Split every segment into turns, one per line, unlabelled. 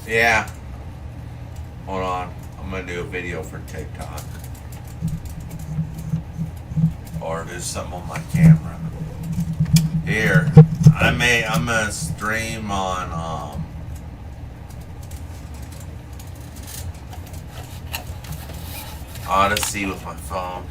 Yeah. Hold on. I'm gonna do a video for TikTok. Or do something on my camera. Here. I'm gonna stream on Odyssey with my phone.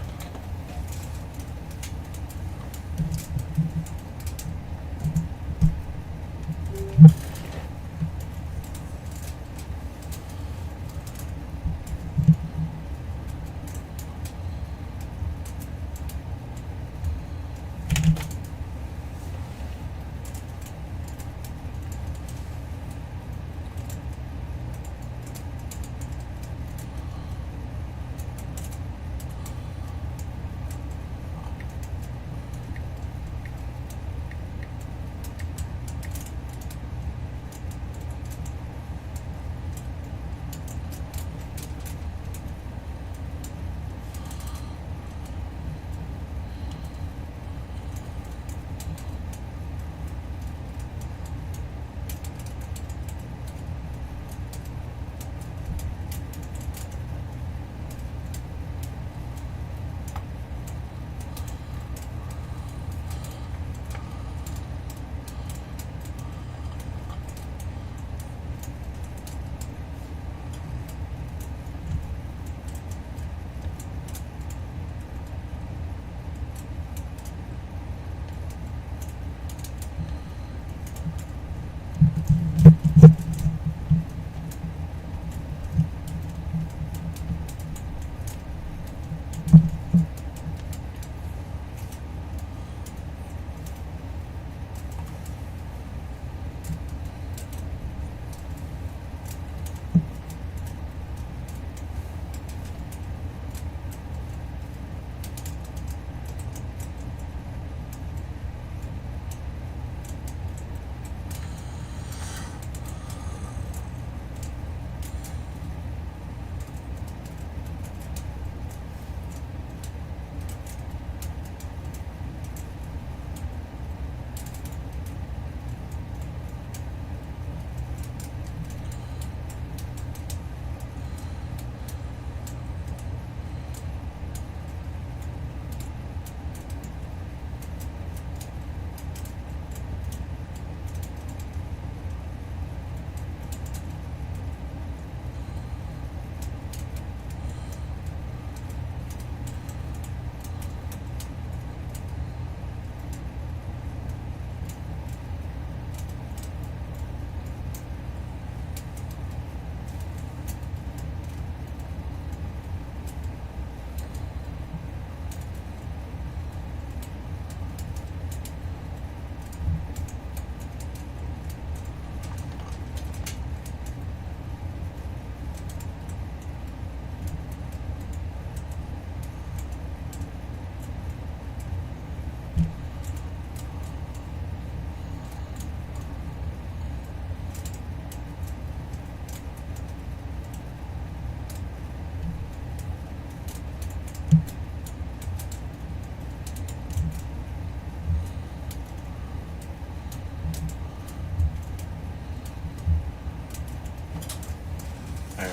There.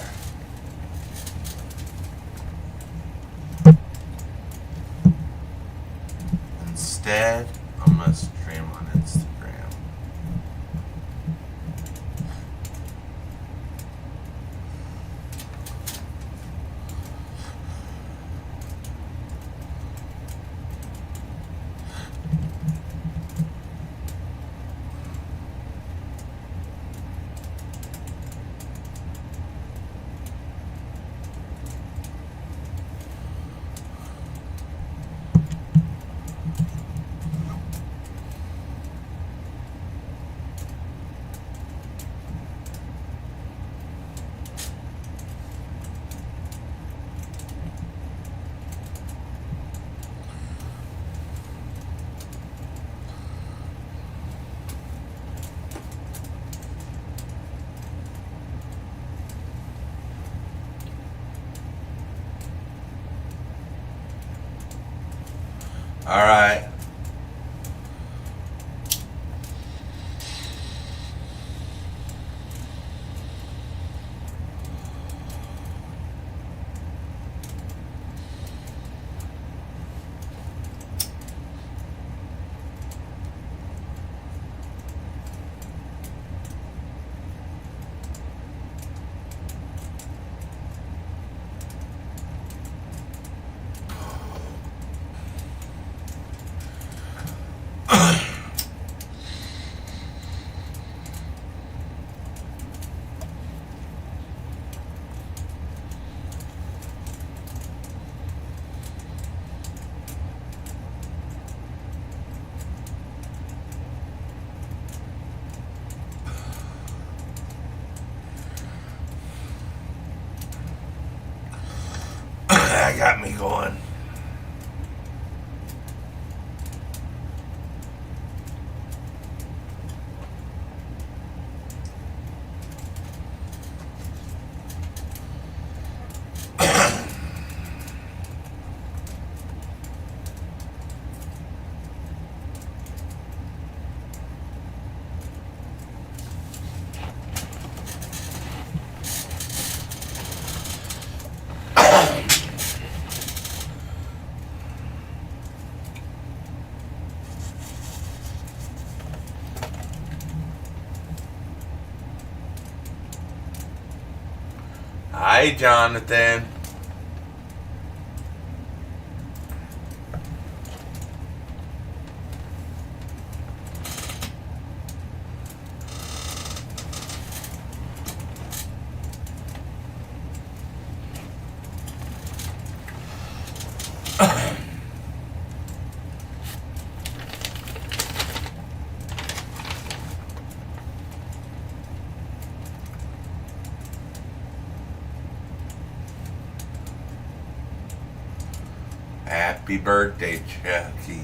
Instead, I'm gonna stream on Instagram. All right. Hey, Jonathan. Happy birthday, Chucky.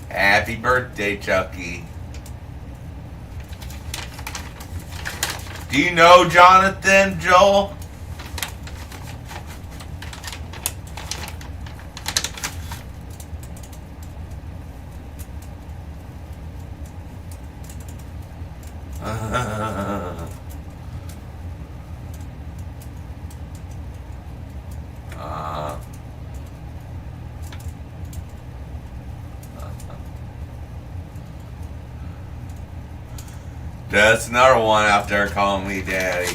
Happy birthday, Chucky. Do you know Jonathan, Joel? That's another one out there calling me daddy.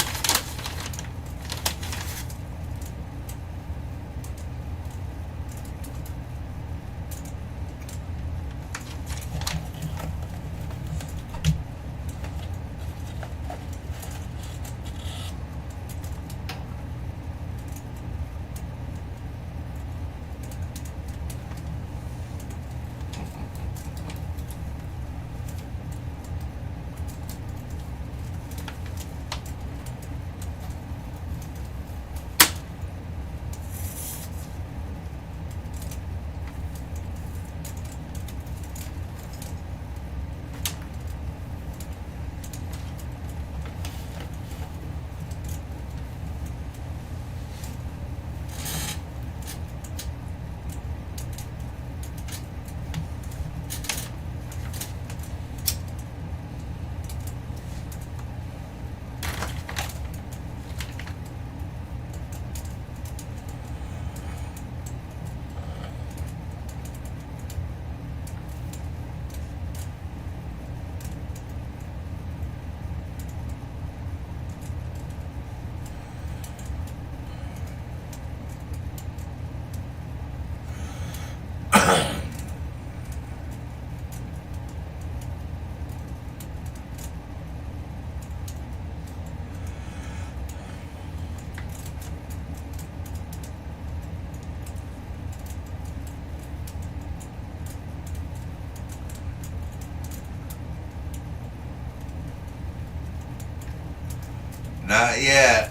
Not yet.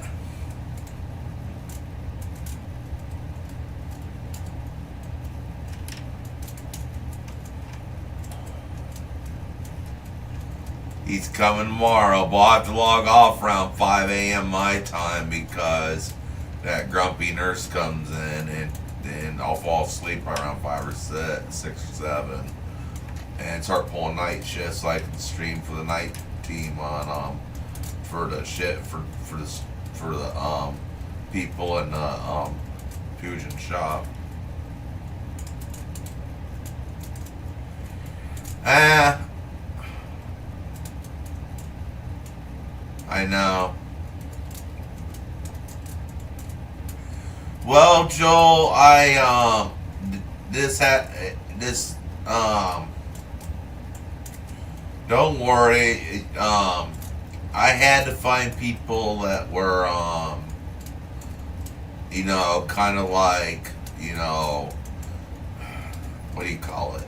He's coming tomorrow, but I'll have to log off around 5 a.m. my time because that grumpy nurse comes in and I'll fall asleep around 5 or 6 or 7 and start pulling night shifts so I can stream for the night team on for the shit for the people in the fusion shop. I know. Well, Joel, don't worry. I had to find people that were, kind of like, what do you call it?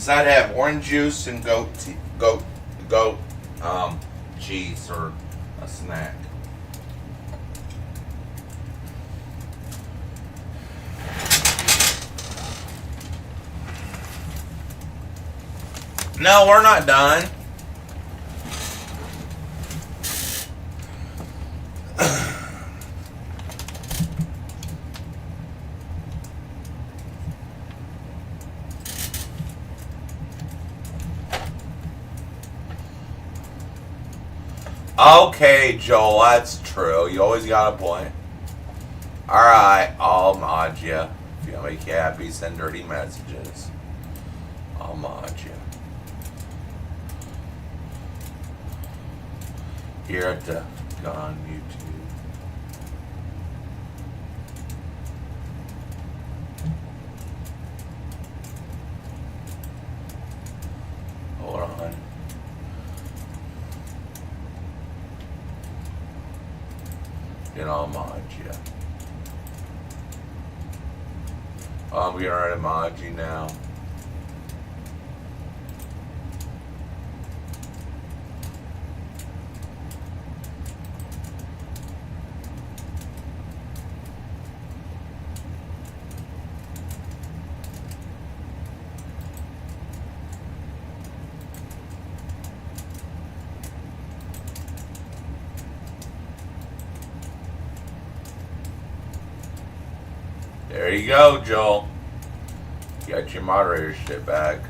So I'd have orange juice and goat cheese or a snack. No, we're not done. Okay, Joel, that's true. You always got a point. Alright, I'll mod you. If you make you happy, send dirty messages. I'll mod you. Here at the on YouTube. Hold on. And I'll mod you. I'm getting ready to mod you now. There you go, Joel. You got your moderator shit back.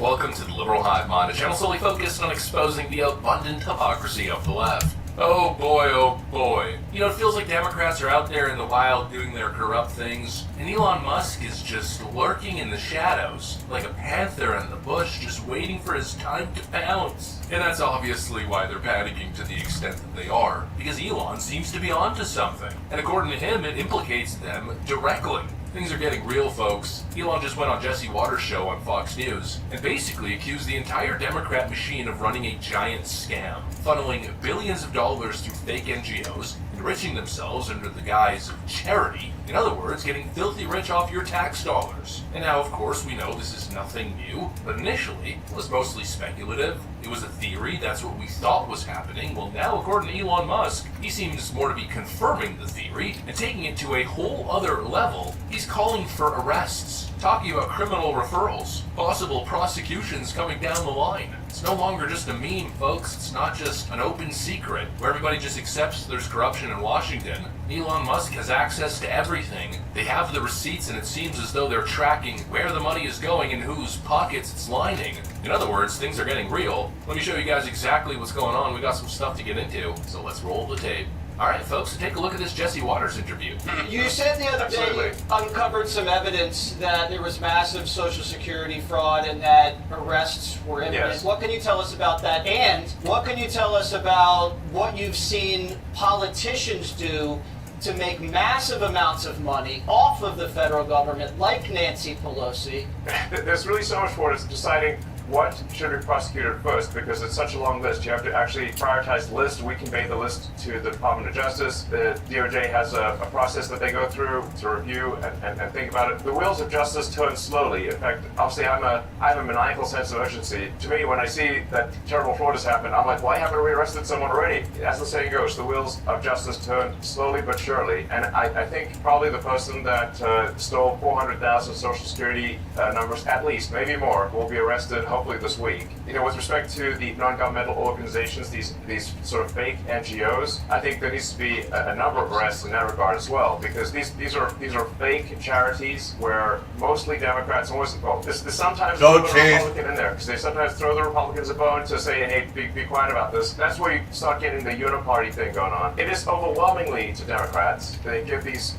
Welcome to the Liberal Hive Mind, a channel solely focused on exposing the abundant hypocrisy of the left. Oh boy. You know, it feels like Democrats are out there in the wild doing their corrupt things, and Elon Musk is just lurking in the shadows, like a panther in the bush, just waiting for his time to pounce. And that's obviously why they're panicking to the extent that they are, because Elon seems to be onto something. And according to him, it implicates them directly. Things are getting real, folks. Elon just went on Jesse Waters' show on Fox News and basically accused the entire Democrat machine of running a giant scam, funneling billions of dollars through fake NGOs, enriching themselves under the guise of charity. In other words, getting filthy rich off your tax dollars. And now, of course, we know this is nothing new, but initially, it was mostly speculative. It was a theory, that's what we thought was happening. Well, now, according to Elon Musk, he seems more to be confirming the theory and taking it to a whole other level. He's calling for arrests, talking about criminal referrals, possible prosecutions coming down the line. It's no longer just a meme, folks. It's not just an open secret where everybody just accepts there's corruption in Washington. Elon Musk has access to everything. They have the receipts, and it seems as though they're tracking where the money is going and whose pockets it's lining. In other words, things are getting real. Let me show you guys exactly what's going on. We got some stuff to get into, so let's roll the tape. Alright, folks, so take a look at this Jesse Waters interview.
You said the other day uncovered some evidence that there was massive Social Security fraud and that arrests were imminent.
Yes.
What can you tell us about that? And what can you tell us about what you've seen politicians do to make massive amounts of money off of the federal government, like Nancy Pelosi?
There's really so much for it. It's deciding what should be prosecuted first, because it's such a long list. You have to actually prioritize the list. We convey the list to the Department of Justice. The DOJ has a process that they go through to review and think about it. The wheels of justice turn slowly. In fact, obviously I have a maniacal sense of urgency. To me, when I see that terrible fraud has happened, I'm like, why haven't we arrested someone already? As the saying goes, the wheels of justice turn slowly but surely. And I think probably the person that stole 400,000 Social Security numbers, at least, maybe more, will be arrested hopefully this week. You know, with respect to the non-governmental organizations, these sort of fake NGOs, I think there needs to be a number of arrests in that regard as well, because these are fake charities where mostly Democrats always involved. There's sometimes a Republican in there, because they sometimes throw the Republicans a bone to say, hey, be quiet about this. That's where you start getting the uniparty thing going on. It is overwhelmingly to Democrats. They give these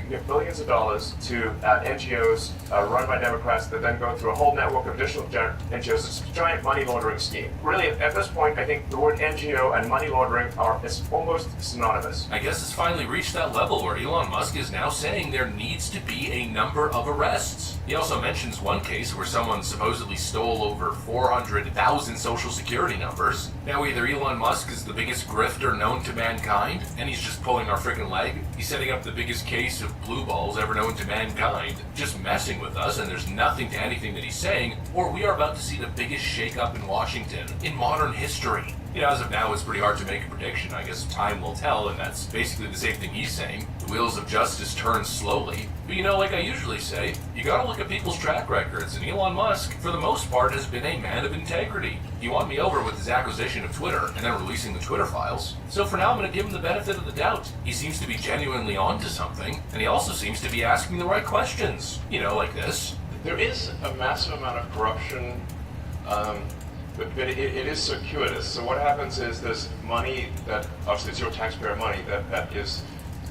give billions of dollars to NGOs run by Democrats that then go through a whole network of additional NGOs NGOs. It's a giant money laundering scheme. Really, at this point, I think the word NGO and money laundering is almost synonymous.
I guess it's finally reached that level where Elon Musk is now saying there needs to be a number of arrests. He also mentions one case where someone supposedly stole over 400,000 social security numbers. Now either Elon Musk is the biggest grifter known to mankind, and he's just pulling our freaking leg. He's setting up the biggest case of blue balls ever known to mankind, just messing with us, and there's nothing to anything that he's saying, or we are about to see the biggest shakeup in Washington in modern history. As of now, it's pretty hard to make a prediction. I guess time will tell, and that's basically the same thing he's saying. The wheels of justice turn slowly. But like I usually say, you gotta look at people's track records, and Elon Musk, for the most part, has been a man of integrity. He won me over with his acquisition of Twitter, and then releasing the Twitter files. So for now, I'm gonna give him the benefit of the doubt. He seems to be genuinely onto something, and he also seems to be asking the right questions. Like this.
There is a massive amount of corruption, but it is circuitous. So what happens is there's money that, obviously it's your taxpayer money, that is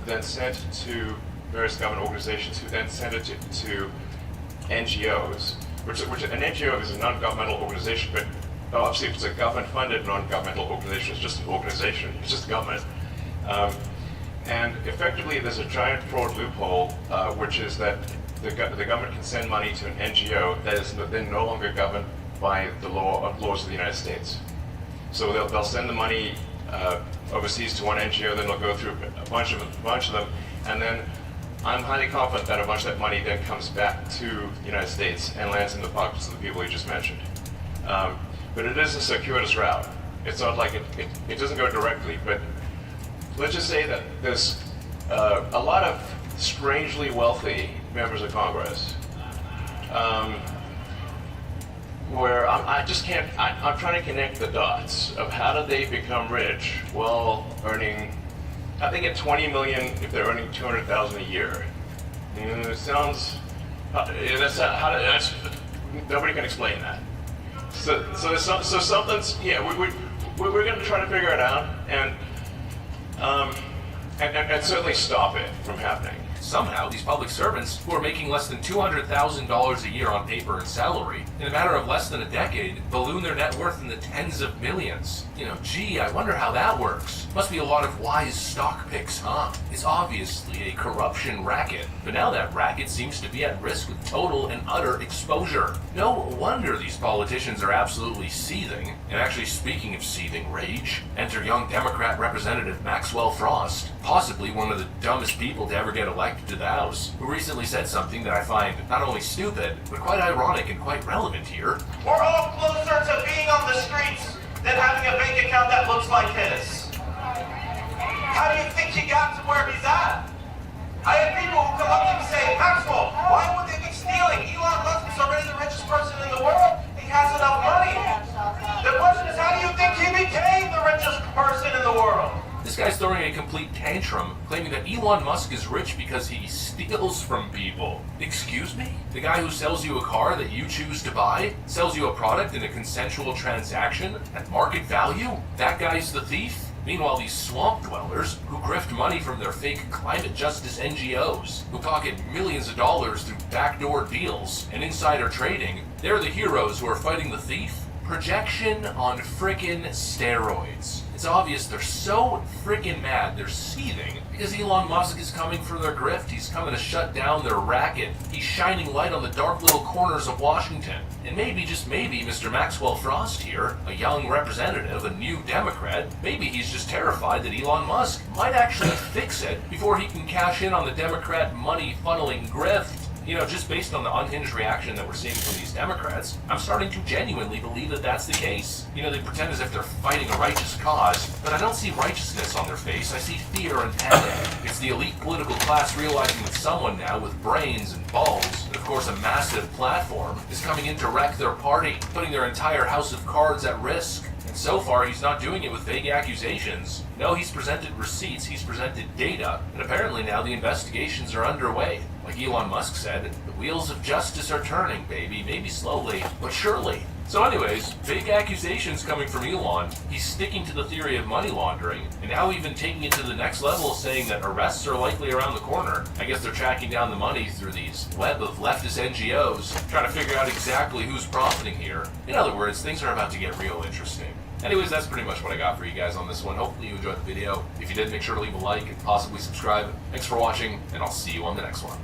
then sent to various government organizations who then send it to NGOs, which an NGO is a non-governmental organization, but obviously if it's a government-funded non-governmental organization, it's just an organization, it's just government. And effectively there's a giant fraud loophole, which is that the government can send money to an NGO that is then no longer governed by the laws of the United States. So they'll send the money overseas to one NGO, then they'll go through a bunch of them, and then I'm highly confident that a bunch of that money then comes back to the United States and lands in the pockets of the people you just mentioned. But it is a circuitous route. It's not like it doesn't go directly, but let's just say that there's a lot of strangely wealthy members of Congress where I just can't, I'm trying to connect the dots of how did they become rich? Well, earning, I think at 20 million if they're earning 200,000 a year. It sounds, nobody can explain that. So something's, we're going to try to figure it out and certainly stop it from happening.
Somehow, these public servants, who are making less than $200,000 a year on paper and salary, in a matter of less than a decade, balloon their net worth in the tens of millions. I wonder how that works. Must be a lot of wise stock picks, huh? It's obviously a corruption racket, but now that racket seems to be at risk with total and utter exposure. No wonder these politicians are absolutely seething. And actually, speaking of seething rage, enter young Democrat Representative Maxwell Frost, possibly one of the dumbest people to ever get elected to the House, who recently said something that I find not only stupid, but quite ironic and quite relevant here.
We're all closer to being on the streets than having a bank account that looks like his. How do you think he got to where he's at? I have people who come up to me and say, Maxwell, why would they be stealing? Elon Musk is already the richest person in the world. He has enough money. The question is, how do you think he became the richest person in the world?
This guy's throwing a complete tantrum, claiming that Elon Musk is rich because he steals from people. Excuse me? The guy who sells you a car that you choose to buy, sells you a product in a consensual transaction at market value? That guy's the thief? Meanwhile, these swamp dwellers, who grift money from their fake climate justice NGOs, who pocket millions of dollars through backdoor deals and insider trading, they're the heroes who are fighting the thief? Projection on frickin' steroids. It's obvious they're so frickin' mad, they're seething, because Elon Musk is coming for their grift. He's coming to shut down their racket. He's shining light on the dark little corners of Washington. And maybe, just maybe, Mr. Maxwell Frost here, a young representative, a new Democrat, maybe he's just terrified that Elon Musk might actually fix it before he can cash in on the Democrat money funneling grift. Just based on the unhinged reaction that we're seeing from these Democrats, I'm starting to genuinely believe that that's the case. They pretend as if they're fighting a righteous cause, but I don't see righteousness on their face. I see fear and panic. It's the elite political class realizing that someone now with brains and balls, and of course a massive platform, is coming in to wreck their party, putting their entire house of cards at risk. And so far, he's not doing it with vague accusations. No, he's presented receipts, he's presented data, and apparently now the investigations are underway. Like Elon Musk said, the wheels of justice are turning, baby. Maybe slowly, but surely. So anyways, big accusations coming from Elon. He's sticking to the theory of money laundering, and now even taking it to the next level, saying that arrests are likely around the corner. I guess they're tracking down the money through these web of leftist NGOs, trying to figure out exactly who's profiting here. In other words, things are about to get real interesting. Anyways, that's pretty much what I got for you guys on this one. Hopefully you enjoyed the video. If you did, make sure to leave a like and possibly subscribe. Thanks for watching, and I'll see you on the next one.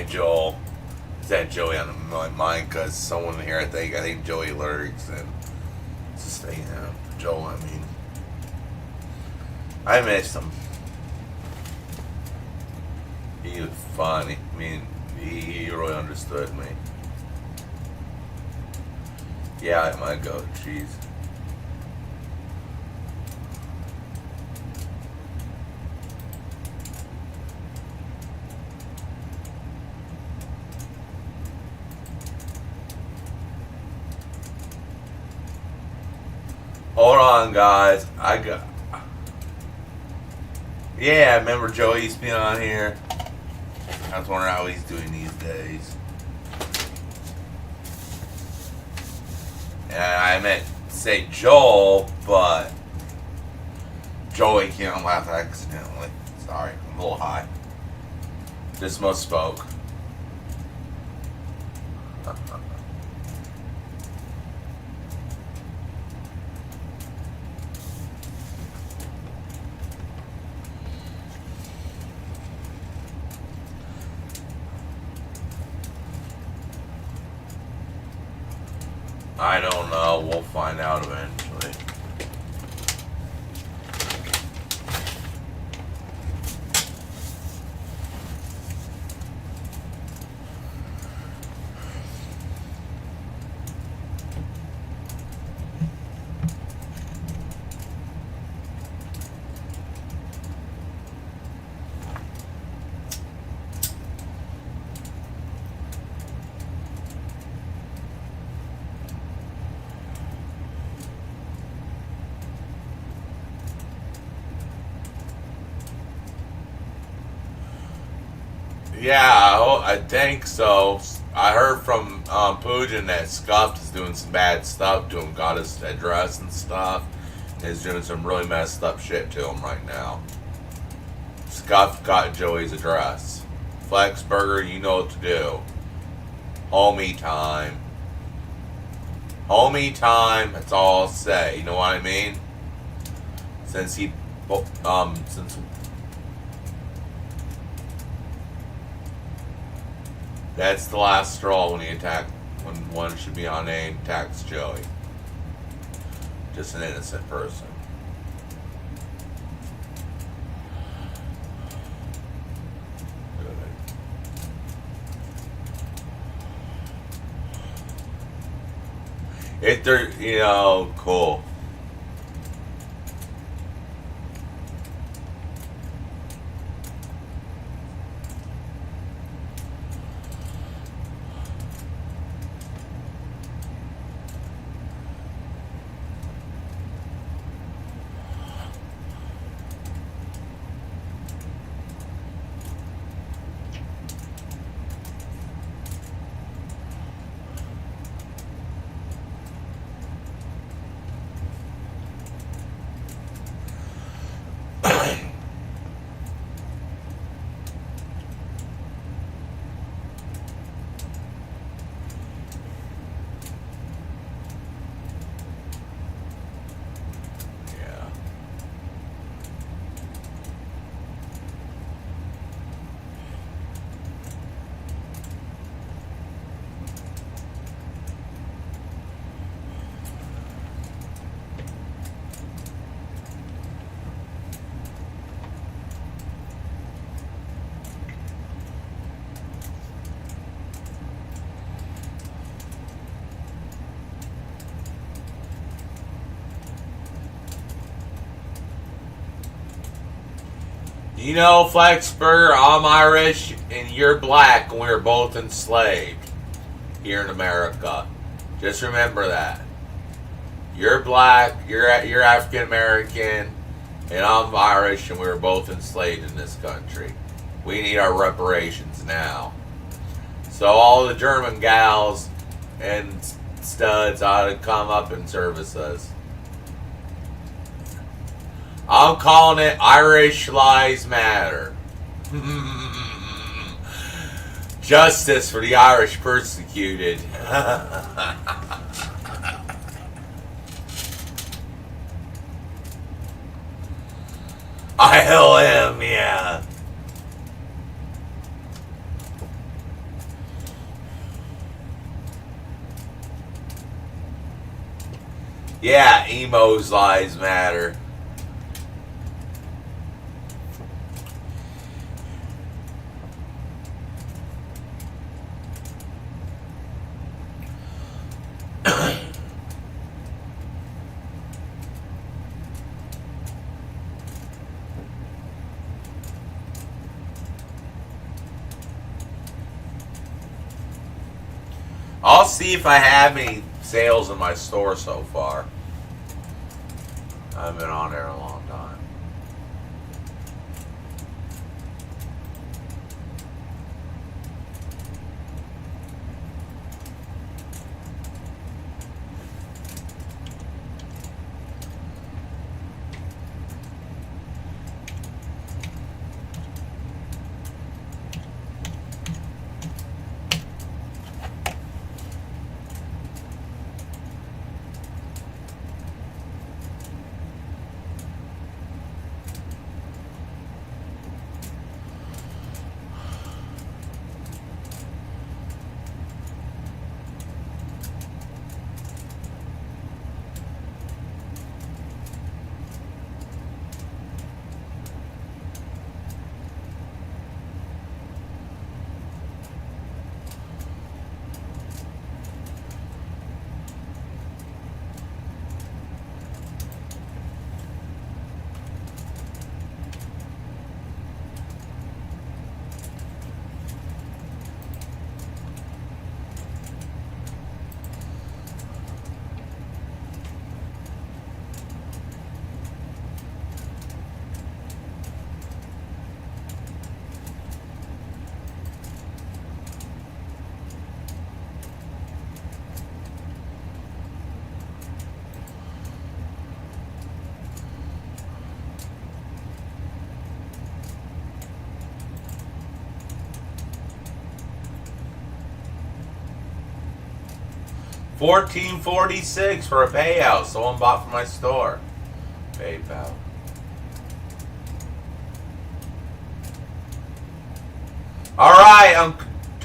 Joel. Is that Joey on my mind? Because someone here, I think Joey Lyrics, and just saying, Joel. I miss him. He was funny. He really understood me. Yeah, I might go. Jeez. Hold on, guys. Yeah, I remember Joey used to be on here. I was wondering how he's doing these days. And I meant to say Joel, but Joey came on last accidentally. Sorry, I'm a little high. Just misspoke. I don't know. We'll find out eventually. Yeah, I think so. I heard from Putin that Scuffed is doing some bad stuff to him, got his address and stuff, and is doing some really messed up shit to him right now. Scuffed got Joey's address. Flexburger, you know what to do. Homie time. Homie time, that's all I'll say, you know what I mean? Since he Well, since that's the last straw when you attack, when one should be on aim, attacks Joey. Just an innocent person. If they're, cool. Flexburger, I'm Irish and you're black and we're both enslaved here in America. Just remember that. You're black, you're African American, and I'm Irish and we're both enslaved in this country. We need our reparations now. So all the German gals and studs ought to come up and service us. I'm calling it Irish Lives Matter. Justice for the Irish persecuted. ILM, yeah. Yeah, emos lives matter. I'll see if I have any sales in my store so far. I haven't been on there in a long time. $14.46 for a payout someone bought from my store. PayPal. All right,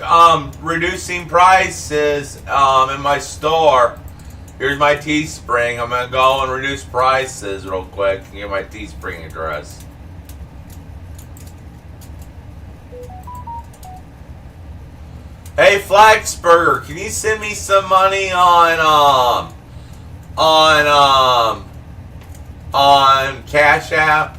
I'm reducing prices in my store. Here's my Teespring. I'm gonna go and reduce prices real quick and get my Teespring address. Hey Flaxburger, can you send me some money on Cash App?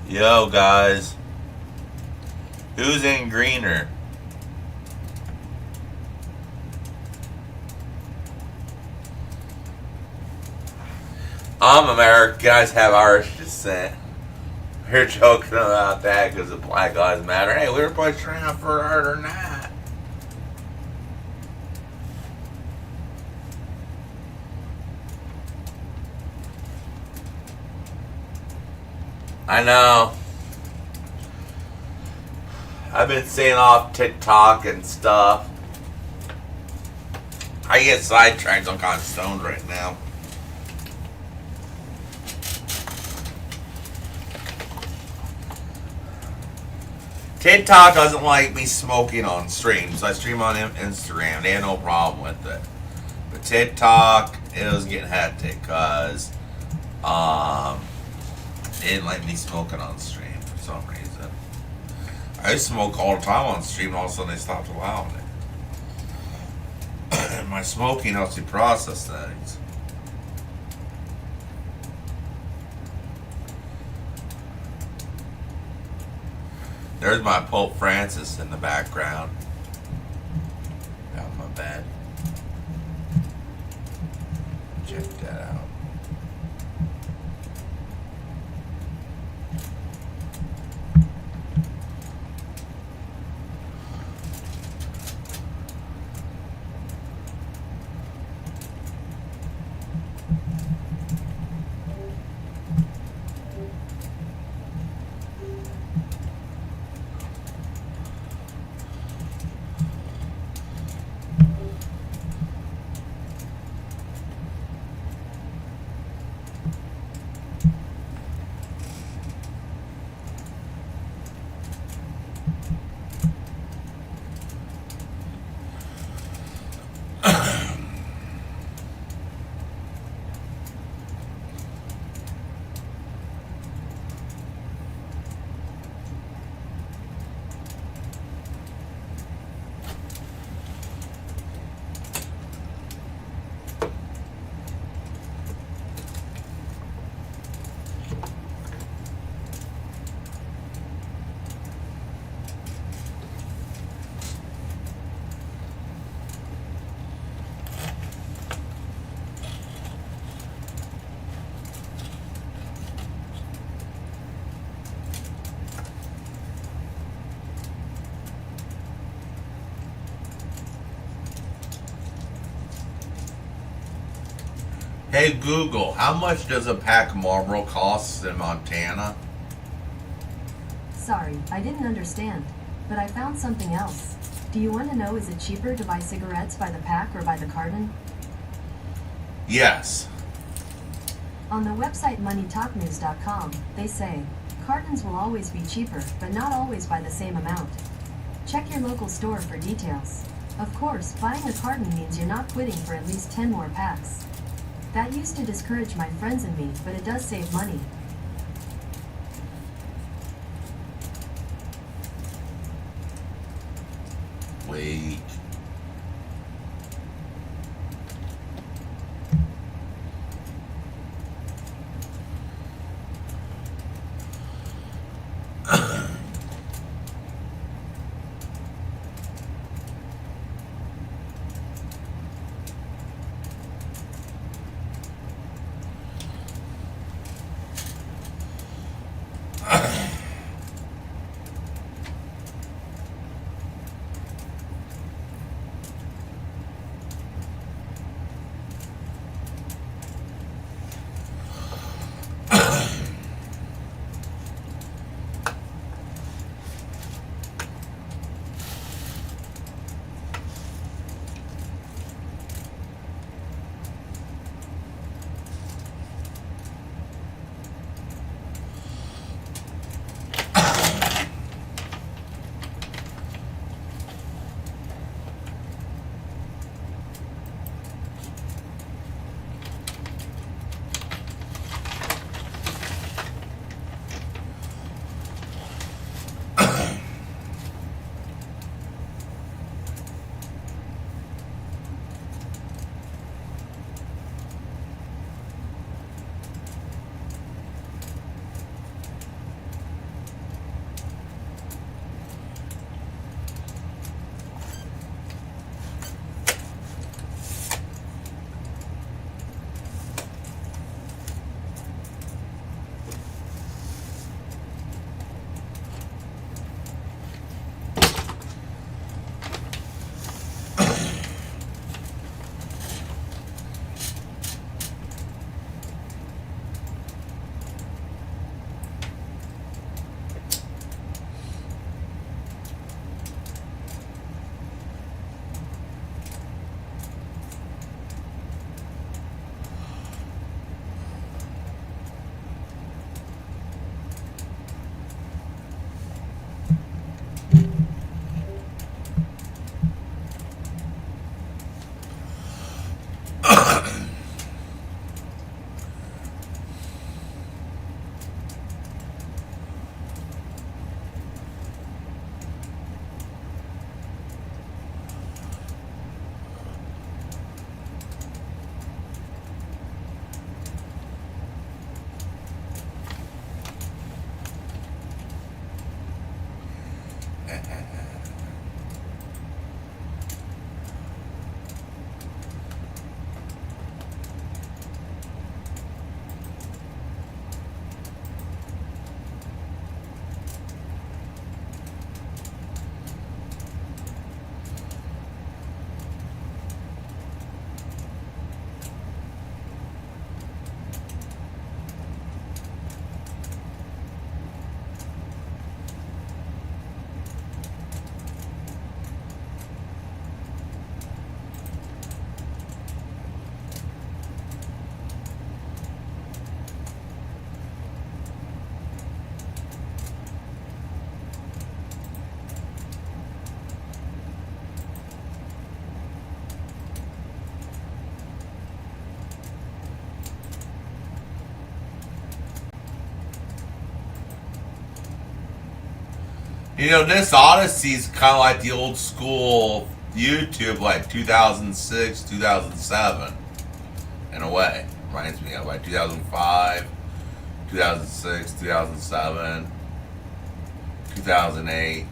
Yo guys, who's in greener? I'm American. Guys have Irish descent. We're joking about that because the Black Lives Matter. Hey, we were pushing around for harder than that. I know. I've been seeing off TikTok and stuff. I get sidetracked. I'm kind of stoned right now. TikTok doesn't like me smoking on streams. I stream on Instagram. They had no problem with it. But TikTok, it was getting hectic because they didn't like me smoking on stream for some reason. I used to smoke all the time on stream, and all of a sudden they stopped allowing it. My smoking helps you process things. There's my Pope Francis in the background. Down my bed. Check that out. Hey Google, how much does a pack of Marlboro cost in Montana?
Sorry, I didn't understand, but I found something else. Do you want to know, is it cheaper to buy cigarettes by the pack or by the carton?
Yes.
On the website moneytalknews.com, they say, cartons will always be cheaper, but not always by the same amount. Check your local store for details. Of course, buying a carton means you're not quitting for at least 10 more packs. That used to discourage my friends and me, but it does save money.
Wait. You know, this Odyssey's kind of like the old school YouTube, like 2006, 2007, in a way. Reminds me of like 2005, 2006, 2007, 2008.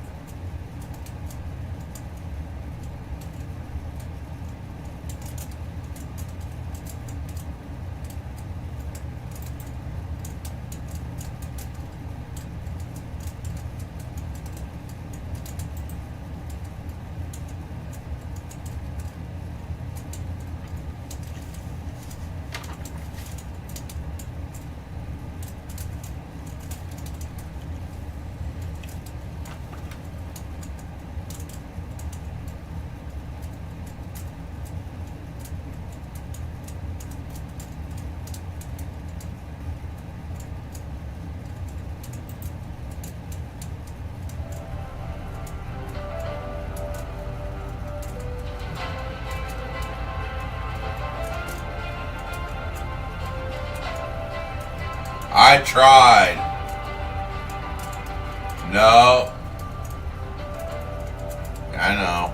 I tried. No. I know.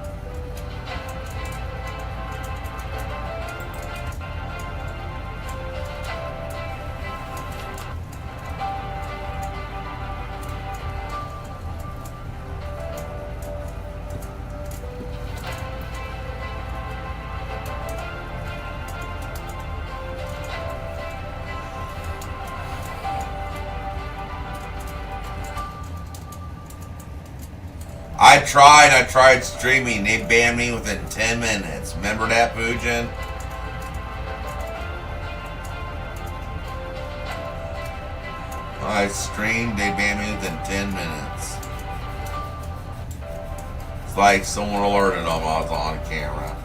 I tried streaming. They banned me within 10 minutes. Remember that, Pujin? I streamed, they banned me within 10 minutes. It's like someone alerted them I was on camera.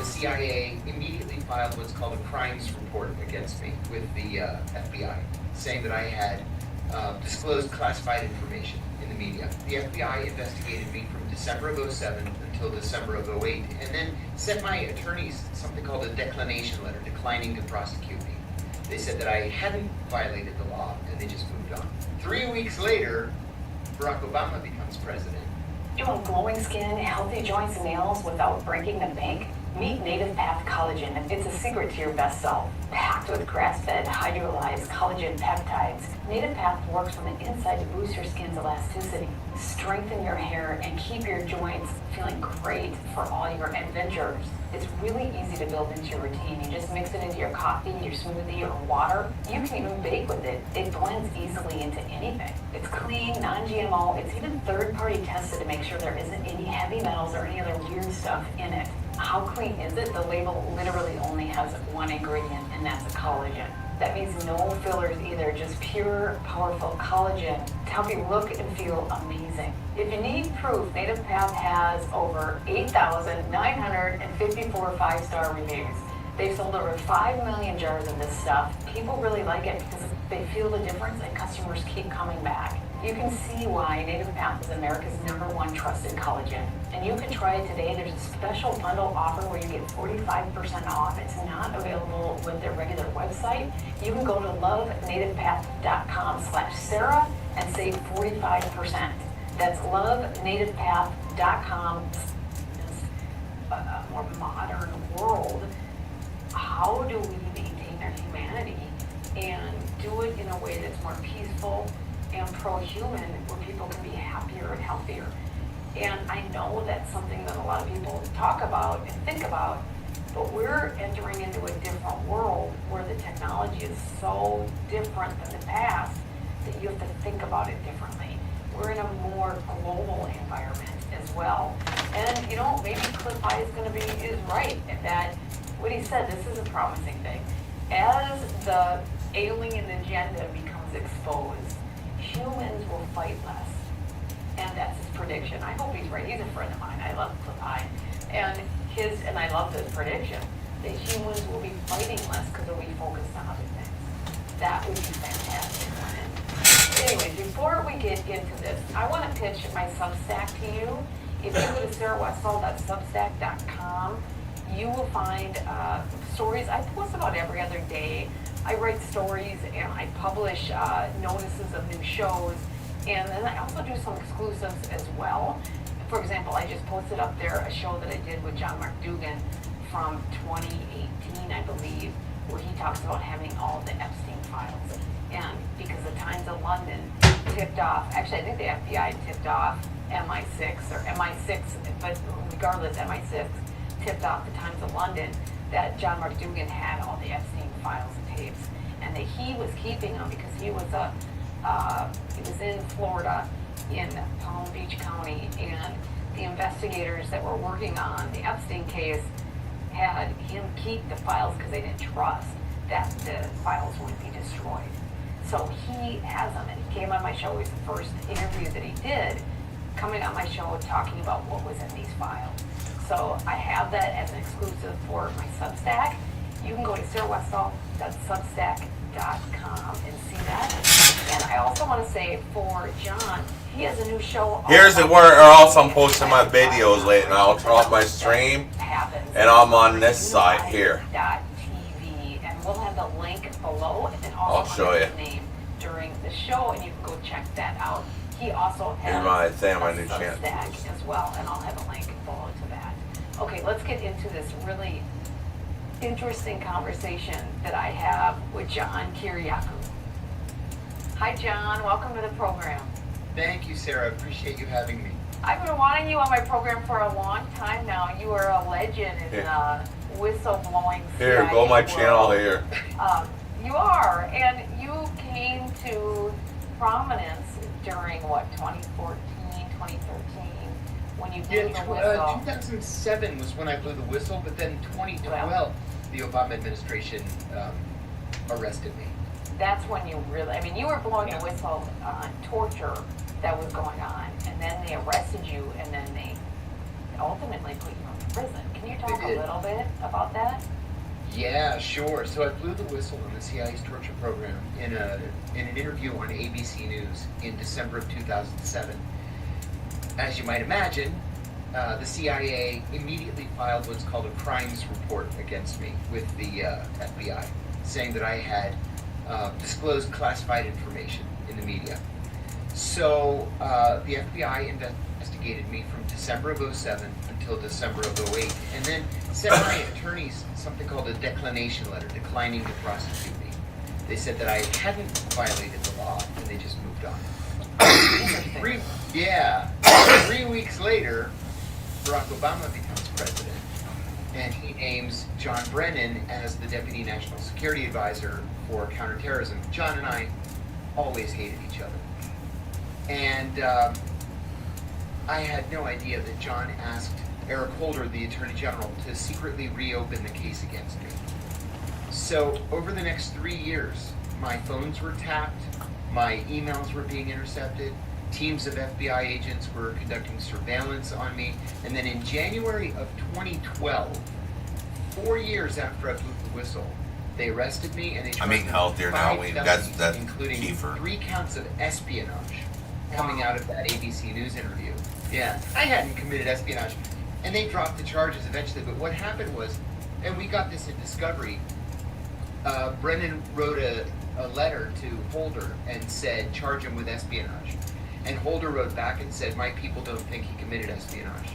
CIA immediately filed what's called a crimes report against me with the FBI, saying that I had disclosed classified information in the media. The FBI investigated me from December of 07 until December of 08, and then sent my attorneys something called a declination letter, declining to prosecute me. They said that I hadn't violated the law, and they just moved on. 3 weeks later, Barack Obama becomes president.
You want glowing skin, healthy joints and nails without breaking the bank? Meet Native Path Collagen. It's a secret to your best self. Packed with grass-fed, hydrolyzed collagen peptides, Native Path works from the inside to boost your skin's elasticity, strengthen your hair, and keep your joints feeling great for all your adventures. It's really easy to build into your routine. You just mix it into your coffee, your smoothie, or water. You can even bake with it. It blends easily into anything. It's clean, non-GMO. It's even third-party tested to make sure there isn't any heavy metals or any other weird stuff in it. How clean is it? The label literally only has one ingredient, and that's a collagen. That means no fillers either, just pure, powerful collagen to help you look and feel amazing. If you need proof, Native Path has over 8,954 five-star reviews. They've sold over 5 million jars of this stuff. People really like it because they feel the difference and customers keep coming back. You can see why Native Path is America's #1 trusted collagen. And you can try it today. There's a special bundle offer where you get 45% off. It's not available with their regular website. You can go to lovenativepath.com/Sarah and save 45%. That's lovenativepath.com. A more modern world. How do we maintain our humanity and do it in a way that's more peaceful and pro-human, where people can be happier and healthier? And I know that's something that a lot of people talk about and think about, but we're entering into a different world where the technology is so different than the past that you have to think about it differently. We're in a more global environment as well. And you know, maybe Cliff High is right in that what he said, this is a promising thing. As the alien agenda becomes exposed, humans will fight less. And that's his prediction. I hope he's right. He's a friend of mine. I love Cliff High. And I love this prediction that humans will be fighting less because they'll be focused on other things. That would be fantastic. Anyways, before we get into this, I want to pitch my Substack to you. If you go to sarahwestfall.substack.com, you will find stories. I post about every other day. I write stories and I publish notices of new shows, and then I also do some exclusives as well. For example, I just posted up there a show that I did with John Mark Dugan from 2018, I believe, where he talks about having all the Epstein files. And because the Times of London tipped off, actually I think the FBI tipped off MI6 or MI6, but regardless, MI6 tipped off the Times of London that John Mark Dugan had all the Epstein files and tapes, and that he was keeping them because he was in Florida in Palm Beach County, and the investigators that were working on the Epstein case had him keep the files because they didn't trust that the files wouldn't be destroyed. So he has them, and he came on my show. It was the first interview that he did, coming on my show talking about what was in these files. So I have that as an exclusive for my Substack. You can go to sarahwestall.substack.com and see that. And I also want to say for John, he has a new show.
Here's where else I'm posting my videos late, and I'll turn off my stream, and I'm on this side here.
TV, and we'll have the link below, and then also
I'll show
his
you.
name during the show, and you can go check that out. He also has
Here's my thing, my
a
new channel.
Substack as well, and I'll have a link below to that. Okay, let's get into this really interesting conversation that I have with John Kiriakou. Hi, John. Welcome to the program.
Thank you, Sarah. Appreciate you having me.
I've been wanting you on my program for a long time now. You are a legend in whistleblowing.
Here,
CIA
go my
world.
channel here.
You are, and you came to prominence during what, 2014, 2013, when you blew the whistle.
2007 was when I blew the whistle, but then 2012, the Obama administration arrested me.
That's when you really, I mean, you were blowing the whistle on torture that was going on, and then they arrested you, and then they ultimately put you in prison. Can you talk a little bit about that?
Yeah, sure. So I blew the whistle on the CIA's torture program in an interview on ABC News in December of 2007. As you might imagine, the CIA immediately filed what's called a crimes report against me with the FBI, saying that I had disclosed classified information in the media. So the FBI investigated me from December of 2007 until December of 2008, and then sent my attorneys something called a declination letter, declining to prosecute me. They said that I hadn't violated the law, and they just moved on. 3 weeks later, Barack Obama becomes president, and he names John Brennan as the Deputy National Security Advisor for Counterterrorism. John and I always hated each other. And I had no idea that John asked Eric Holder, the Attorney General, to secretly reopen the case against me. So over the next 3 years, my phones were tapped, my emails were being intercepted, teams of FBI agents were conducting surveillance on me, and then in January of 2012, 4 years after I blew the whistle, they arrested me and they
I'm eating healthier now. We've got that
including
kefir.
3 counts of espionage coming out of that ABC News interview. Yeah, I hadn't committed espionage, and they dropped the charges eventually. But what happened was, and we got this in Discovery, Brennan wrote a letter to Holder and said, charge him with espionage. And Holder wrote back and said, my people don't think he committed espionage.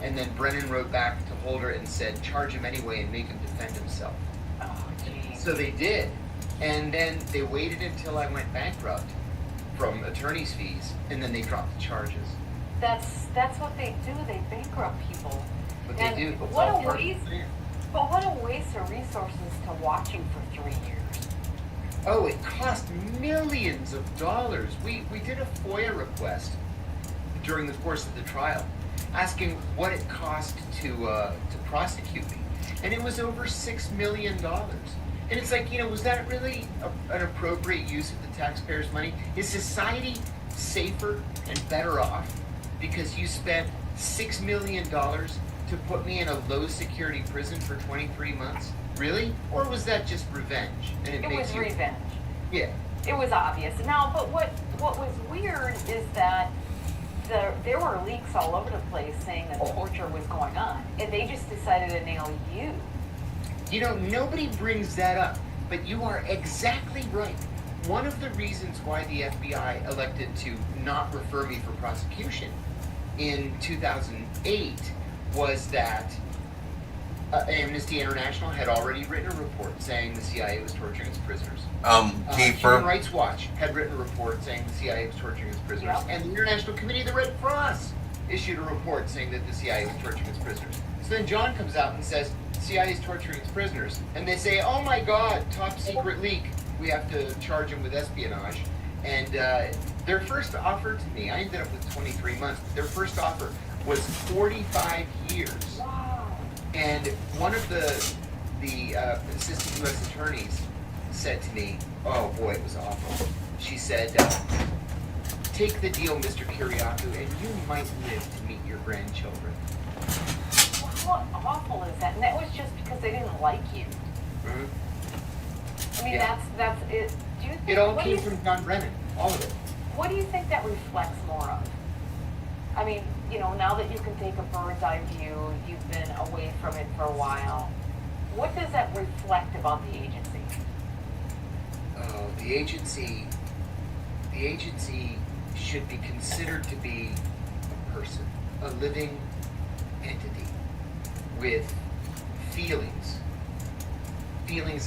And then Brennan wrote back to Holder and said, charge him anyway and make him defend himself.
Oh, geez.
So they did. And then they waited until I went bankrupt from attorney's fees, and then they dropped the charges.
That's what they do. They bankrupt people.
But
And
they do.
what a waste! But what a waste of resources to watch you for 3 years.
Oh, it cost millions of dollars. We did a FOIA request during the course of the trial, asking what it cost to prosecute me, and it was over $6 million. And it's like, was that really an appropriate use of the taxpayers' money? Is society safer and better off because you spent $6 million to put me in a low-security prison for 23 months? Really? Or was that just revenge? And
It was revenge.
Yeah.
It was obvious. Now, but what was weird is that there were leaks all over the place saying that torture was going on, and they just decided to nail you.
You know, nobody brings that up, but you are exactly right. One of the reasons why the FBI elected to not refer me for prosecution in 2008 was that Amnesty International had already written a report saying the CIA was torturing its prisoners.
Keeper.
Human Rights Watch had written a report saying the CIA was torturing its prisoners.
Yep.
And the International Committee of the Red Cross issued a report saying that the CIA was torturing its prisoners. So then John comes out and says, CIA is torturing its prisoners. And they say, oh my God, top secret leak. We have to charge him with espionage. And their first offer to me, I ended up with 23 months. Their first offer was 45 years.
Wow.
And one of the assistant U.S. attorneys said to me, oh boy, it was awful. She said, take the deal, Mr. Kiriakou, and you might live to meet your grandchildren.
What awful is that? And that was just because they didn't like you.
Mm-hmm.
I mean,
Yeah.
that's it. Do you think,
It all
what do
came
you-
from John Brennan, all of it.
What do you think that reflects more of? I mean, you know, now that you can take a bird's eye view, you've been away from it for a while. What does that reflect about the agency?
Oh, the agency should be considered to be a person, a living entity with feelings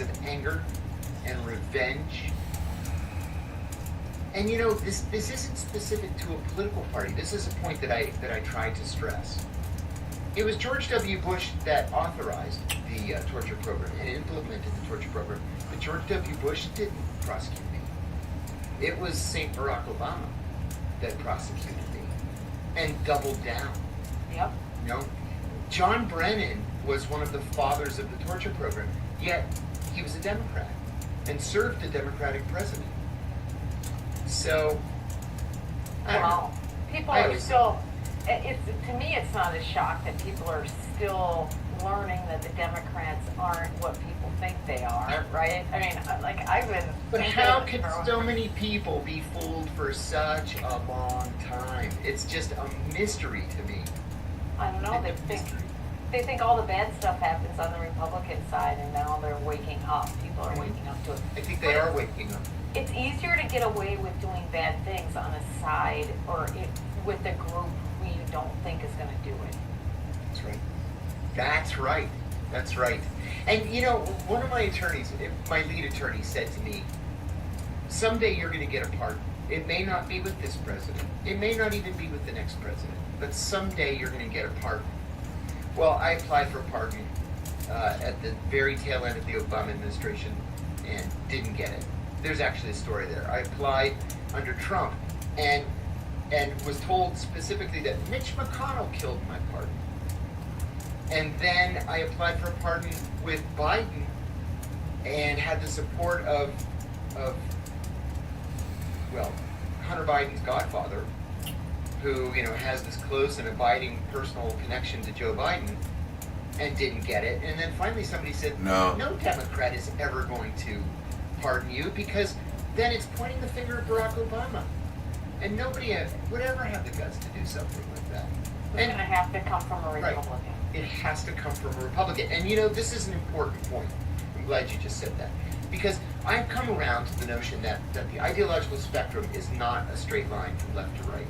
of anger and revenge. And you know, this isn't specific to a political party. This is a point that I tried to stress. It was George W. Bush that authorized the torture program and implemented the torture program, but George W. Bush didn't prosecute me. It was St. Barack Obama that prosecuted me and doubled down.
Yep.
You know, John Brennan was one of the fathers of the torture program, yet he was a Democrat and served a Democratic president. So, I don't know.
Well, people
I
are
always-
still. To me, it's not a shock that people are still learning that the Democrats aren't what people think they are, right? I mean, like I've been.
But how could so many people be fooled for such a long time? It's just a mystery to me.
I don't know. They think all the bad stuff happens on the Republican side, and now they're waking up. People are waking up to it.
I think they are waking up.
It's easier to get away with doing bad things on a side or with a group who you don't think is going to do it.
That's right. That's right. That's right. And you know, one of my attorneys, my lead attorney, said to me, someday you're going to get a pardon. It may not be with this president. It may not even be with the next president. But someday you're going to get a pardon. Well, I applied for a pardon at the very tail end of the Obama administration and didn't get it. There's actually a story there. I applied under Trump and was told specifically that Mitch McConnell killed my pardon. And then I applied for a pardon with Biden and had the support of Hunter Biden's godfather, who, you know, has this close and abiding personal connection to Joe Biden, and didn't get it. And then finally somebody said,
No.
no Democrat is ever going to pardon you, because then it's pointing the finger at Barack Obama. And nobody would ever have the guts to do something like that.
It's going to have to come from a
Right.
Republican.
It has to come from a Republican. And you know, this is an important point. I'm glad you just said that. Because I've come around to the notion that the ideological spectrum is not a straight line from left to right.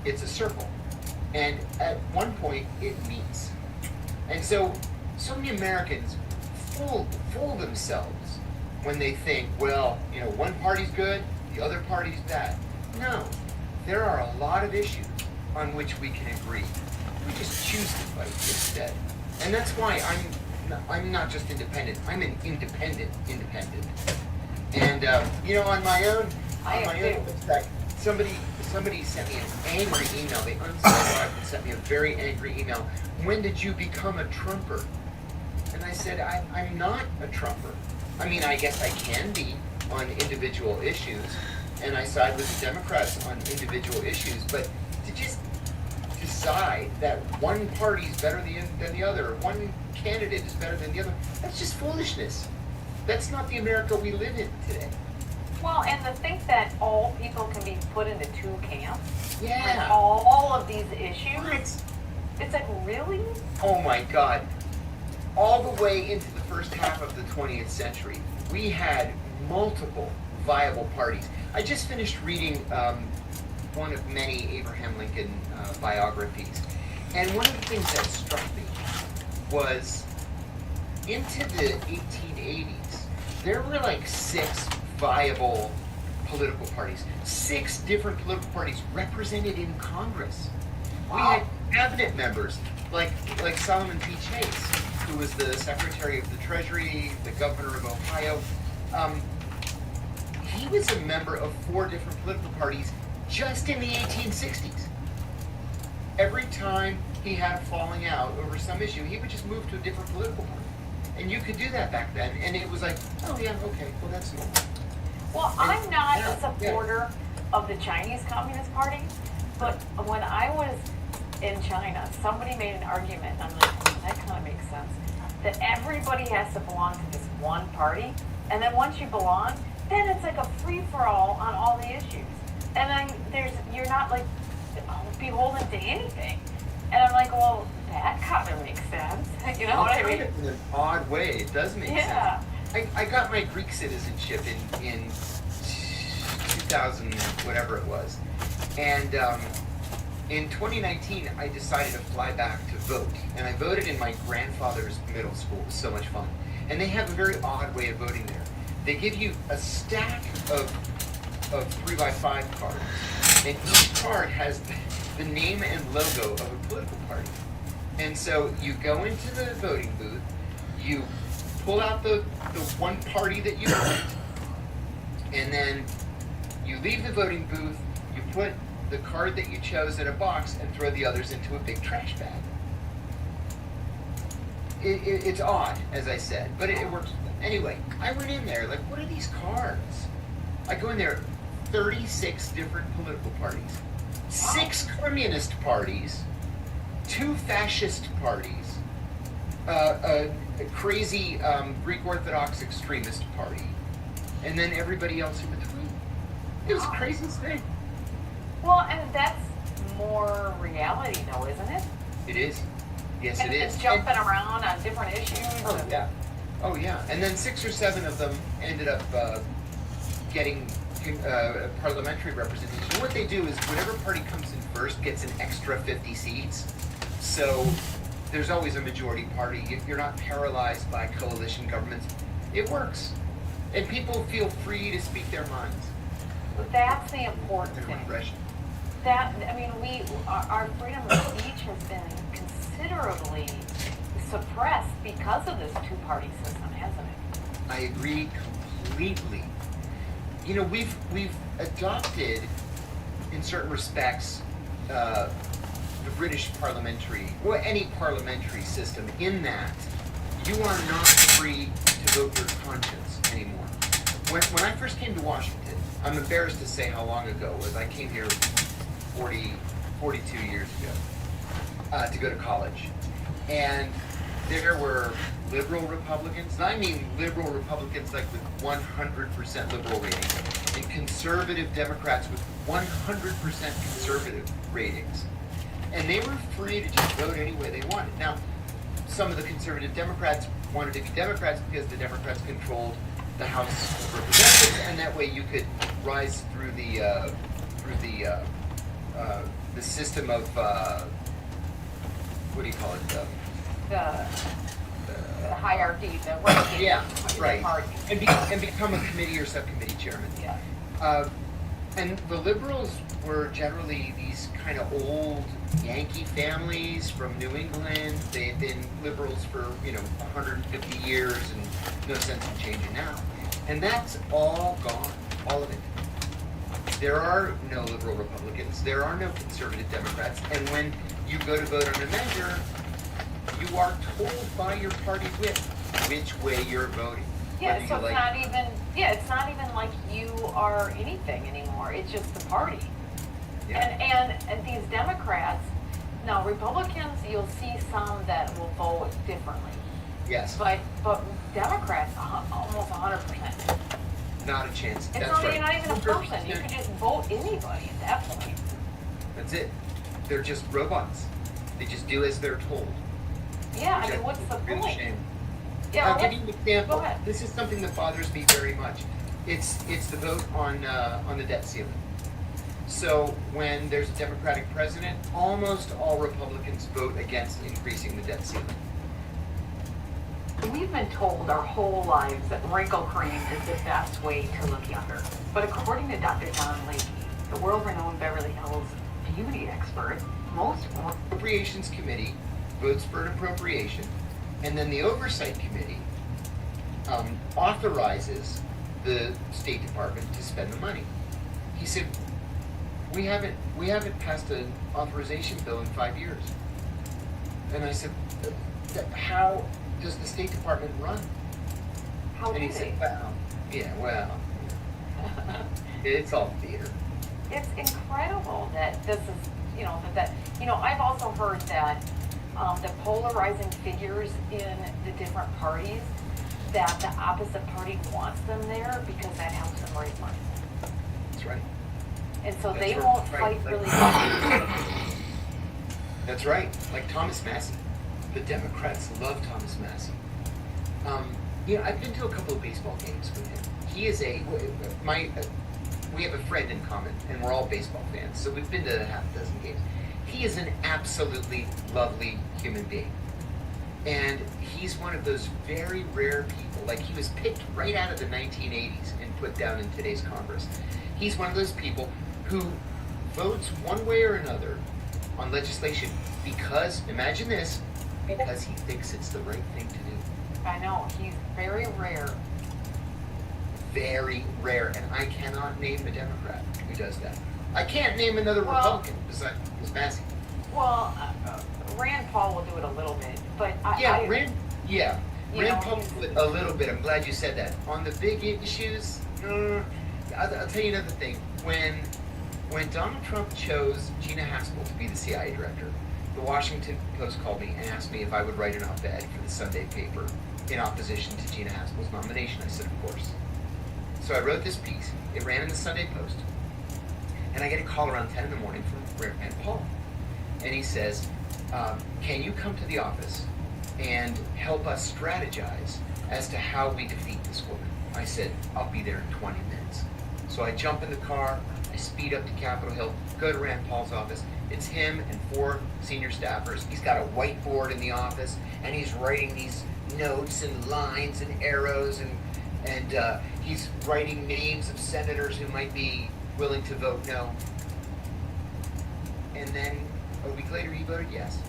It's a circle. And at one point, it meets. And so many Americans fool themselves when they think, well, you know, one party's good, the other party's bad. No, there are a lot of issues on which we can agree. We just choose to fight instead. And that's why I'm not just independent, I'm an independent. And, you know, on my own website, somebody sent me an angry email. They unsubscribed and sent me a very angry email. When did you become a Trumper? And I said, I'm not a Trumper. I mean, I guess I can be on individual issues, and I side with the Democrats on individual issues, but to just decide that one party's better than the other, or one candidate is better than the other, that's just foolishness. That's not the America we live in today.
Well, and the think that all people can be put into two camps?
Yeah.
With all of these issues?
What?
It's like, really?
Oh my God. All the way into the first half of the 20th century, we had multiple viable parties. I just finished reading one of many Abraham Lincoln biographies. And one of the things that struck me was into the 1880s, there were like 6 viable political parties. 6 different political parties represented in Congress. We had cabinet members like Solomon P. Chase, who was the Secretary of the Treasury, the Governor of Ohio. He was a member of 4 different political parties just in the 1860s. Every time he had a falling out over some issue, he would just move to a different political party. And you could do that back then, and it was like, oh yeah, okay, well that's normal.
Well,
And-
I'm not
yeah,
a supporter of the Chinese Communist Party, but when I was in China, somebody made an argument, and I'm like, that kind of makes sense, that everybody has to belong to this one party, and then once you belong, then it's like a free-for-all on all the issues. And then you're not like beholden to anything. And I'm like, well, that kind of makes sense. You know what I mean?
In an odd way, it does make
Yeah.
sense. I got my Greek citizenship in 2000, whatever it was. And in 2019, I decided to fly back to vote. And I voted in my grandfather's middle school. It was so much fun. And they have a very odd way of voting there. They give you a stack of 3x5 cards. And each card has the name and logo of a political party. And so you go into the voting booth, you pull out the one party that you want, and then you leave the voting booth, you put the card that you chose in a box and throw the others into a big trash bag. It's odd, as I said, but it works. Anyway, I went in there, like, what are these cards? I go in there, 36 different political parties, 6 communist parties, 2 fascist parties, a crazy Greek Orthodox extremist party, and then everybody else in between. It was the craziest thing.
Well, and that's more reality, though, isn't it?
It is. Yes,
And
it is.
it's jumping around on different issues.
Oh,
and-
yeah. Oh, yeah. And then 6 or 7 of them ended up getting parliamentary representation. What they do is whatever party comes in first gets an extra 50 seats. So there's always a majority party. You're not paralyzed by coalition governments. It works. And people feel free to speak their minds.
That's the important
Their
thing.
impression.
Our freedom of speech has been considerably suppressed because of this two-party system, hasn't it?
I agree completely. You know, we've adopted, in certain respects, the British parliamentary, or any parliamentary system, in that you are not free to vote your conscience anymore. When I first came to Washington, I'm embarrassed to say how long ago it was. I came here 42 years ago to go to college. And there were liberal Republicans, and I mean liberal Republicans like with 100% liberal ratings, and conservative Democrats with 100% conservative ratings. And they were free to just vote any way they wanted. Now, some of the conservative Democrats wanted to be Democrats because the Democrats controlled the House of Representatives, and that way you could rise through the system of what do you call it?
The hierarchy, the ranking.
Yeah,
of the
right.
party.
And become a committee or subcommittee chairman.
Yeah.
And the liberals were generally these kind of old Yankee families from New England. They had been liberals for 150 years, and no sense in changing now. And that's all gone, all of it. There are no liberal Republicans. There are no conservative Democrats. And when you go to vote on a measure, you are told by your party whip which way you're voting.
Yeah,
Whether
so
you
it's
like-
it's not even like you are anything anymore. It's just the party.
Yeah.
And these Democrats, now Republicans, you'll see some that will vote differently.
Yes.
But Democrats, almost 100%.
not a chance.
It's
That's
not,
right.
you're not even a person. You could just vote anybody at that point.
That's it. They're just robots. They just do as they're told.
Yeah, I
Which
mean, what's the
think is a real
point?
shame.
Yeah,
I'll give you an example.
Go ahead.
This is something that bothers me very much. It's the vote on the debt ceiling. So when there's a Democratic president, almost all Republicans vote against increasing the debt ceiling.
We've been told our whole lives that wrinkle cream is the best way to look younger. But according to Dr. John Lakey, the world-renowned Beverly Hills beauty expert, most
Appropriations Committee votes for an appropriation, and then the Oversight Committee authorizes the State Department to spend the money. He said, we haven't passed an authorization bill in 5 years. And I said, how does the State Department run?
how
And
do
he
they?
said, well, it's all theater.
It's incredible that this is, I've also heard that the polarizing figures in the different parties, that the opposite party wants them there because that helps them raise money.
That's right.
And so
That's
they
right.
won't
Right.
fight really hard.
That's right. Like Thomas Massey. The Democrats love Thomas Massey. I've been to a couple of baseball games with him. He is we have a friend in common, and we're all baseball fans, so we've been to a half dozen games. He is an absolutely lovely human being. And he's one of those very rare people, like he was picked right out of the 1980s and put down in today's Congress. He's one of those people who votes one way or another on legislation because, imagine this, because he thinks it's the right thing to do.
I know, he's very rare.
Very rare, and I cannot name a Democrat who does that. I can't name another
Well-
Republican besides Massey.
Well, Rand Paul will do it a little bit, but
Rand Paul
he's-
do it a little bit. I'm glad you said that. On the big issues, I'll tell you another thing. When Donald Trump chose Gina Haspel to be the CIA director, the Washington Post called me and asked me if I would write an op-ed for the Sunday paper in opposition to Gina Haspel's nomination. I said, of course. So I wrote this piece. It ran in the Sunday Post. And I get a call around 10 in the morning from Rand Paul. And he says, can you come to the office and help us strategize as to how we defeat this woman? I said, I'll be there in 20 minutes. So I jump in the car, I speed up to Capitol Hill, go to Rand Paul's office. It's him and 4 senior staffers. He's got a whiteboard in the office, and he's writing these notes and lines and arrows, and he's writing names of senators who might be willing to vote no. And then a week later, he voted yes.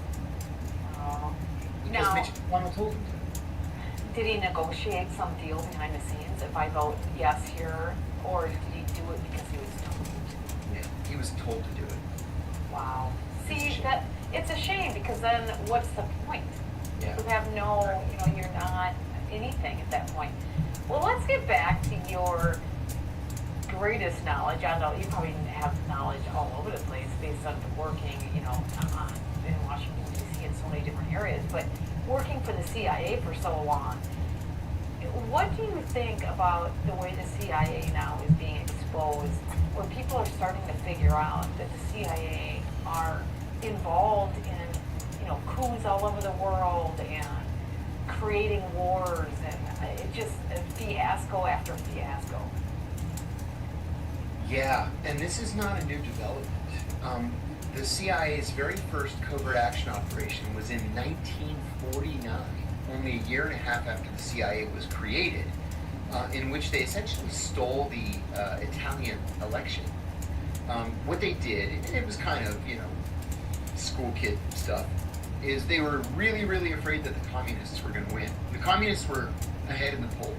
Because
Now,
Mitch McConnell told him to.
did he negotiate some deal behind the scenes if I vote yes here, or did he do it because he was told to?
Yeah, he was told to do it.
Wow.
It's a
See,
shame.
it's a shame because then what's the point?
Yeah.
You have you're not anything at that point. Well, let's get back to your greatest knowledge. I know you probably have knowledge all over the place based on working, in Washington, D.C. in so many different areas, but working for the CIA for so long, what do you think about the way the CIA now is being exposed, where people are starting to figure out that the CIA are involved in, coups all over the world and creating wars, and it just fiasco after fiasco?
Yeah, and this is not a new development. The CIA's very first covert action operation was in 1949, only a year and a half after the CIA was created, in which they essentially stole the Italian election. What they did, and it was kind of, school kid stuff, is they were really, really afraid that the communists were going to win. The communists were ahead in the polls.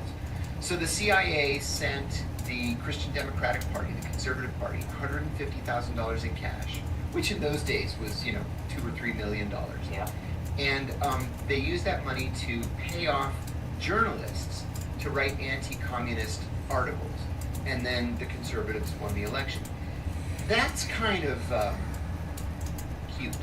So the CIA sent the Christian Democratic Party, the Conservative Party, $150,000 in cash, which in those days was, $2 or $3 million.
Yeah.
And they used that money to pay off journalists to write anti-communist articles. And then the conservatives won the election. That's kind of cute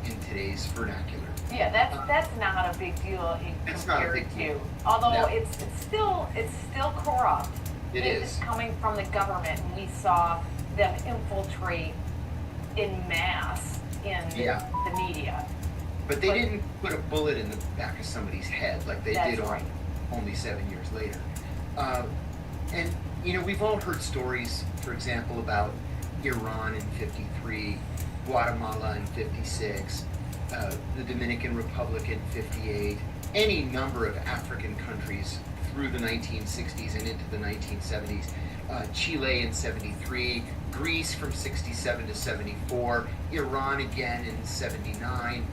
in today's vernacular.
Yeah, that's not a big deal
It's not a
compared
big deal.
to. Although
No.
it's still corrupt.
It
This
is.
is coming from the government, and we saw them infiltrate in mass in
Yeah.
the media.
But they didn't put a bullet in the back of somebody's head like they
That's
did
right.
only 7 years later. And, you know, we've all heard stories, for example, about Iran in 53, Guatemala in 56, the Dominican Republic in 58, any number of African countries through the 1960s and into the 1970s, Chile in 73, Greece from 67 to 74, Iran again in 79,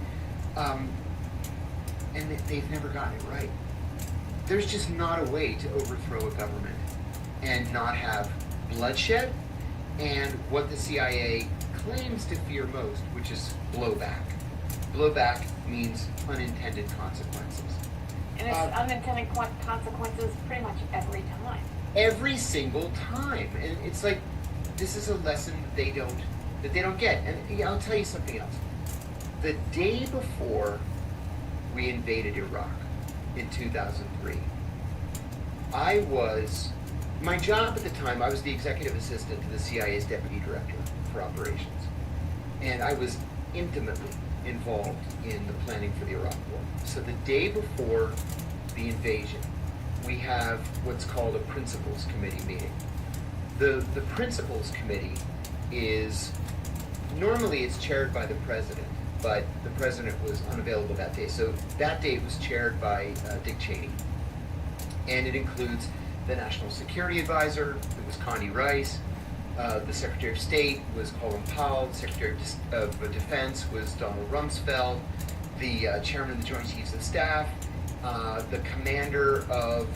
and they've never gotten it right. There's just not a way to overthrow a government and not have bloodshed and what the CIA claims to fear most, which is blowback. Blowback means unintended consequences.
And it's unintended consequences pretty much every time.
Every single time. And it's like, this is a lesson that they don't get. And yeah, I'll tell you something else. The day before we invaded Iraq in 2003, my job at the time, I was the executive assistant to the CIA's deputy director for operations. And I was intimately involved in the planning for the Iraq War. So the day before the invasion, we have what's called a Principals Committee meeting. The Principals Committee is, normally it's chaired by the president, but the president was unavailable that day. So that day it was chaired by Dick Cheney. And it includes the National Security Advisor, it was Condi Rice, the Secretary of State was Colin Powell, the Secretary of Defense was Donald Rumsfeld, the Chairman of the Joint Chiefs of Staff, the Commander of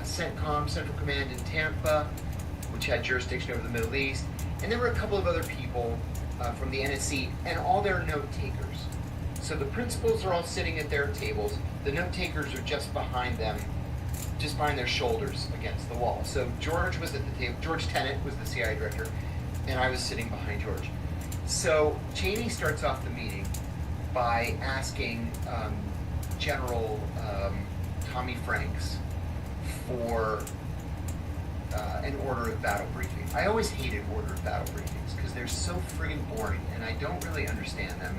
CENTCOM, Central Command in Tampa, which had jurisdiction over the Middle East, and there were a couple of other people from the NSC, and all their note takers. So the principals are all sitting at their tables, the note takers are just behind them, just behind their shoulders against the wall. So George was at the table, George Tenet was the CIA director, and I was sitting behind George. So Cheney starts off the meeting by asking General Tommy Franks for an order of battle briefing. I always hated order of battle briefings because they're so friggin' boring and I don't really understand them.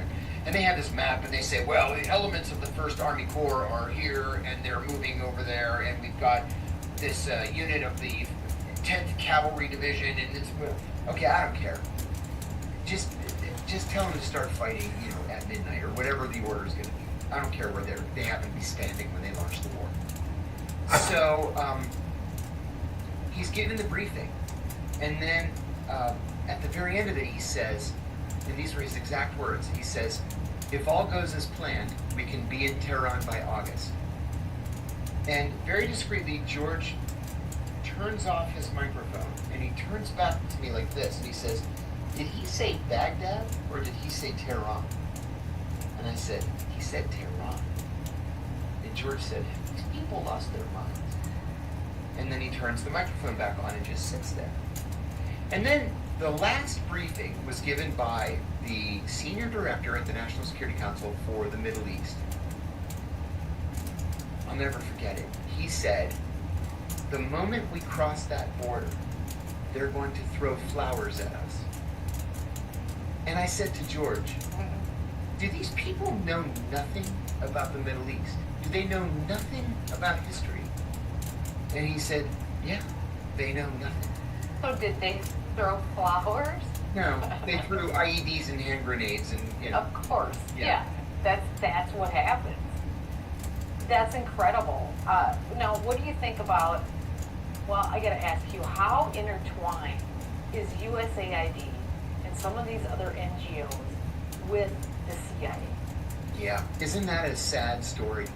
And they have this map and they say, well, the elements of the 1st Army Corps are here and they're moving over there and we've got this unit of the 10th Cavalry Division and it's, okay, I don't care. Just tell them to start fighting, you know, at midnight or whatever the order is going to be. I don't care where they happen to be standing when they launch the war. So he's given the briefing, and then at the very end of it, he says, and these were his exact words. He says, "If all goes as planned, we can be in Tehran by August." And very discreetly, George turns off his microphone and he turns back to me like this, and he says, "Did he say Baghdad or did he say Tehran?" And I said, "He said Tehran." And George said, "These people lost their minds." And then he turns the microphone back on and just sits there. And then the last briefing was given by the senior director at the National Security Council for the Middle East. I'll never forget it. He said, "The moment we cross that border, they're going to throw flowers at us." And I said to George, do these people know nothing about the Middle East? Do they know nothing about history? And he said, yeah, they know nothing.
So did they throw flowers?
No, they threw IEDs and hand grenades and, you know.
Of course,
Yeah.
yeah. That's what happens. That's incredible. Now, what do you think about, well, I gotta ask you, how intertwined is USAID and some of these other NGOs with the CIA?
Yeah, isn't that a sad story?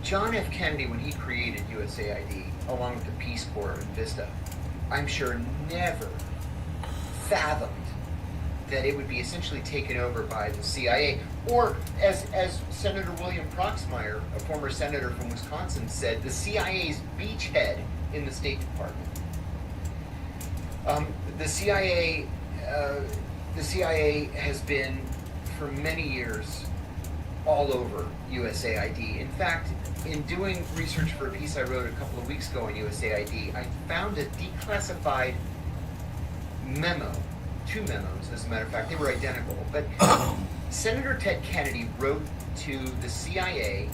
John F. Kennedy, when he created USAID, along with the Peace Corps and Vista, I'm sure never fathomed that it would be essentially taken over by the CIA. Or, as Senator William Proxmire, a former senator from Wisconsin, said, the CIA's beachhead in the State Department. The CIA has been, for many years, all over USAID. In fact, in doing research for a piece I wrote a couple of weeks ago on USAID, I found a declassified memo, 2 memos as a matter of fact, they were identical, but Senator Ted Kennedy wrote to the CIA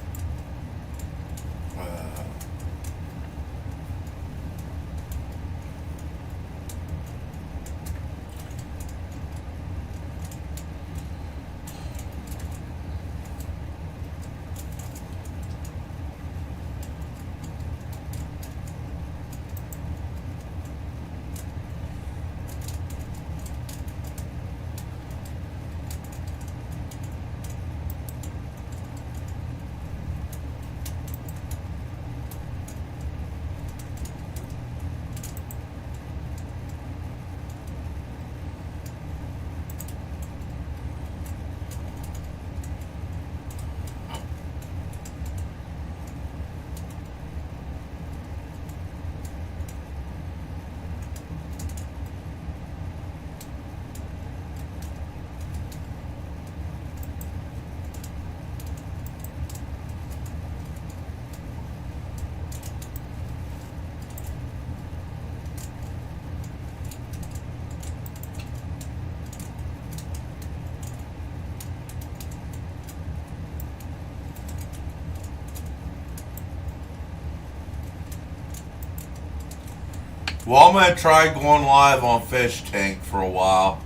Well, I'm going to try going live on Fish Tank for a while.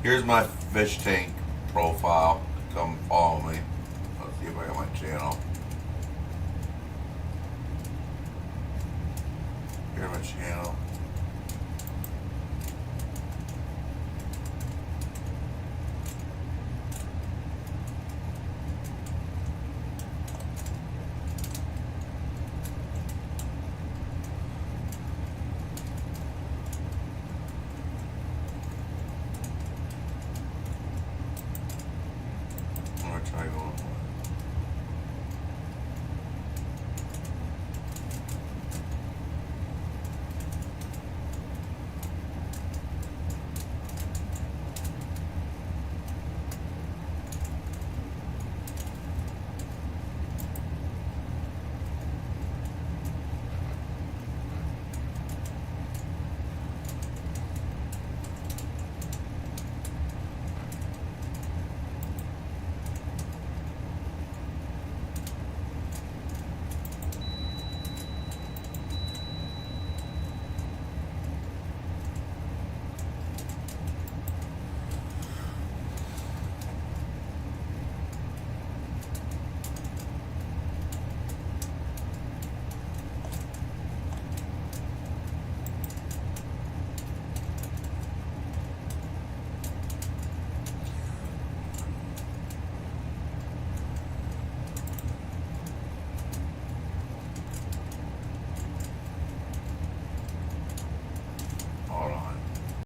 Here's my Fish Tank profile. Come follow me. Let's see if I got my channel. Here's my channel.